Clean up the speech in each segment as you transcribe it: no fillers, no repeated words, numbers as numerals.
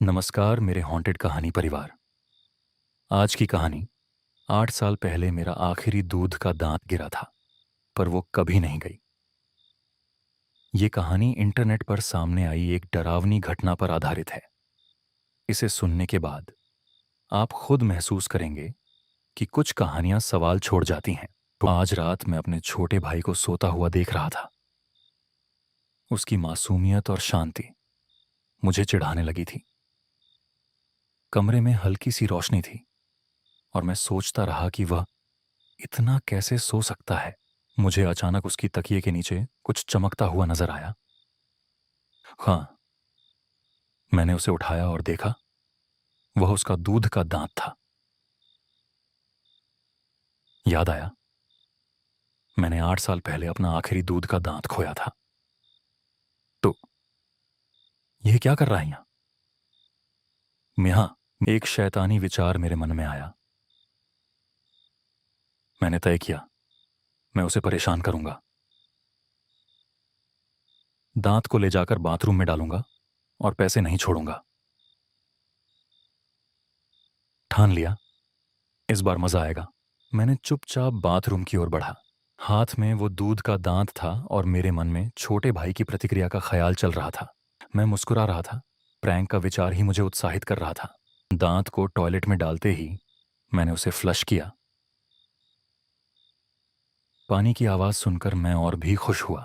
नमस्कार मेरे हॉन्टेड कहानी परिवार। आज की कहानी 8 साल पहले मेरा आखिरी दूध का दांत गिरा था, पर वो कभी नहीं गई। ये कहानी इंटरनेट पर सामने आई एक डरावनी घटना पर आधारित है। इसे सुनने के बाद आप खुद महसूस करेंगे कि कुछ कहानियां सवाल छोड़ जाती हैं। तो आज रात मैं अपने छोटे भाई को सोता हुआ देख रहा था। उसकी मासूमियत और शांति मुझे चिढ़ाने लगी थी। कमरे में हल्की सी रोशनी थी और मैं सोचता रहा कि वह इतना कैसे सो सकता है। मुझे अचानक उसकी तकिए के नीचे कुछ चमकता हुआ नजर आया। हाँ, मैंने उसे उठाया और देखा, वह उसका दूध का दांत था। याद आया, मैंने 8 साल पहले अपना आखिरी दूध का दांत खोया था। तो यह क्या कर रहा है यहां? एक शैतानी विचार मेरे मन में आया। मैंने तय किया, मैं उसे परेशान करूंगा। दांत को ले जाकर बाथरूम में डालूंगा और पैसे नहीं छोड़ूंगा। ठान लिया, इस बार मजा आएगा। मैंने चुपचाप बाथरूम की ओर बढ़ा। हाथ में वो दूध का दांत था और मेरे मन में छोटे भाई की प्रतिक्रिया का ख्याल चल रहा था। मैं मुस्कुरा रहा था। प्रैंक का विचार ही मुझे उत्साहित कर रहा था। दांत को टॉयलेट में डालते ही मैंने उसे फ्लश किया। पानी की आवाज सुनकर मैं और भी खुश हुआ।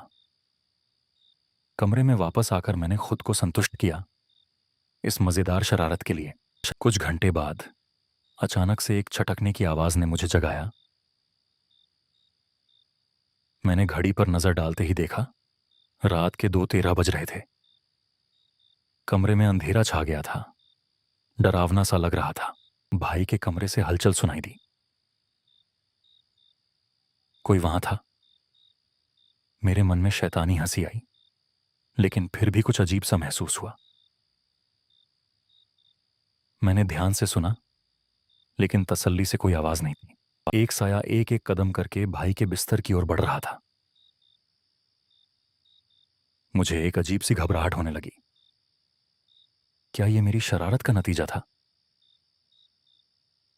कमरे में वापस आकर मैंने खुद को संतुष्ट किया इस मजेदार शरारत के लिए। कुछ घंटे बाद अचानक से एक छटकने की आवाज ने मुझे जगाया। मैंने घड़ी पर नजर डालते ही देखा, रात के 2:13 बज रहे थे। कमरे में अंधेरा छा गया था। डरावना सा लग रहा था। भाई के कमरे से हलचल सुनाई दी। कोई वहां था। मेरे मन में शैतानी हंसी आई, लेकिन फिर भी कुछ अजीब सा महसूस हुआ। मैंने ध्यान से सुना, लेकिन तसल्ली से कोई आवाज नहीं थी। एक साया एक एक कदम करके भाई के बिस्तर की ओर बढ़ रहा था। मुझे एक अजीब सी घबराहट होने लगी। क्या यह मेरी शरारत का नतीजा था?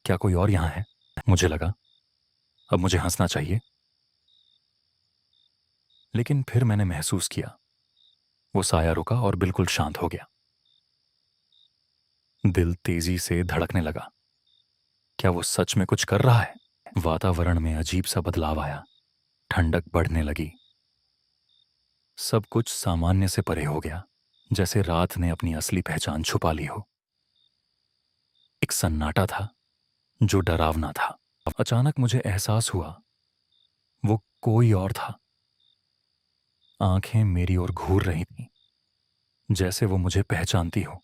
क्या कोई और यहां है? मुझे लगा अब मुझे हंसना चाहिए, लेकिन फिर मैंने महसूस किया, वो साया रुका और बिल्कुल शांत हो गया। दिल तेजी से धड़कने लगा। क्या वो सच में कुछ कर रहा है? वातावरण में अजीब सा बदलाव आया। ठंडक बढ़ने लगी। सब कुछ सामान्य से परे हो गया, जैसे रात ने अपनी असली पहचान छुपा ली हो। एक सन्नाटा था जो डरावना था। अचानक मुझे एहसास हुआ वो कोई और था। आंखें मेरी ओर घूर रही थीं, जैसे वो मुझे पहचानती हो।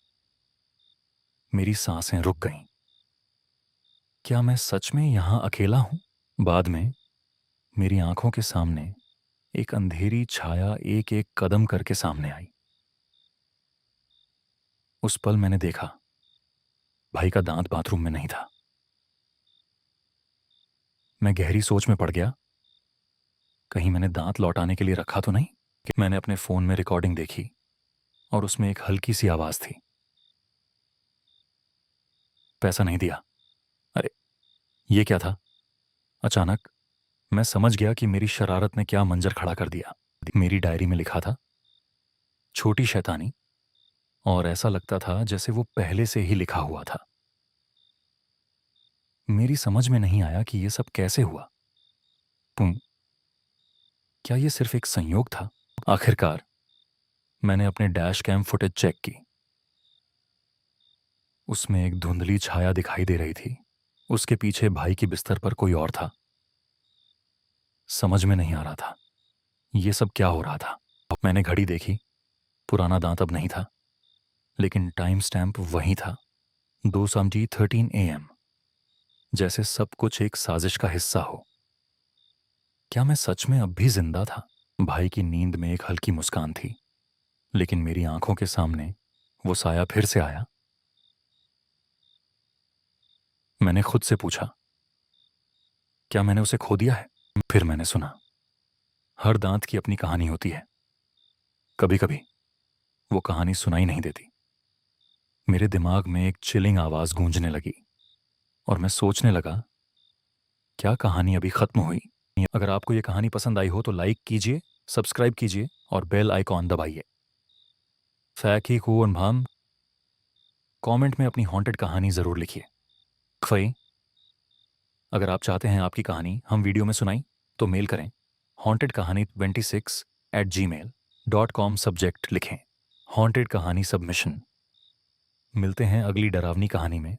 मेरी सांसें रुक गईं। क्या मैं सच में यहां अकेला हूं? बाद में मेरी आंखों के सामने एक अंधेरी छाया एक एक कदम करके सामने आई। उस पल मैंने देखा, भाई का दांत बाथरूम में नहीं था। मैं गहरी सोच में पड़ गया। कहीं मैंने दांत लौटाने के लिए रखा तो नहीं? मैंने अपने फोन में रिकॉर्डिंग देखी और उसमें एक हल्की सी आवाज थी, पैसा नहीं दिया। अरे, ये क्या था? अचानक मैं समझ गया कि मेरी शरारत ने क्या मंजर खड़ा कर दिया। मेरी डायरी में लिखा था, छोटी शैतानी, और ऐसा लगता था जैसे वो पहले से ही लिखा हुआ था। मेरी समझ में नहीं आया कि ये सब कैसे हुआ। पुम, क्या ये सिर्फ एक संयोग था? आखिरकार मैंने अपने डैश कैम फुटेज चेक की। उसमें एक धुंधली छाया दिखाई दे रही थी। उसके पीछे भाई की बिस्तर पर कोई और था। समझ में नहीं आ रहा था ये सब क्या हो रहा था। मैंने घड़ी देखी। पुराना दांत अब नहीं था, लेकिन टाइम स्टैम्प वही था, 2:13 AM। जैसे सब कुछ एक साजिश का हिस्सा हो। क्या मैं सच में अब भी जिंदा था? भाई की नींद में एक हल्की मुस्कान थी, लेकिन मेरी आंखों के सामने वो साया फिर से आया। मैंने खुद से पूछा, क्या मैंने उसे खो दिया है? फिर मैंने सुना, हर दांत की अपनी कहानी होती है। कभी कभी वो कहानी सुनाई नहीं देती। मेरे दिमाग में एक चिलिंग आवाज गूंजने लगी और मैं सोचने लगा, क्या कहानी अभी खत्म हुई? अगर आपको ये कहानी पसंद आई हो तो लाइक कीजिए, सब्सक्राइब कीजिए और बेल आइकॉन दबाइए। फैकी खून भाम कमेंट में अपनी हॉन्टेड कहानी जरूर लिखिए। खई, अगर आप चाहते हैं आपकी कहानी हम वीडियो में सुनाई तो मेल करें हॉन्टेड कहानी 26@gmail.com। सब्जेक्ट लिखें हॉन्टेड कहानी सबमिशन। मिलते हैं अगली डरावनी कहानी में।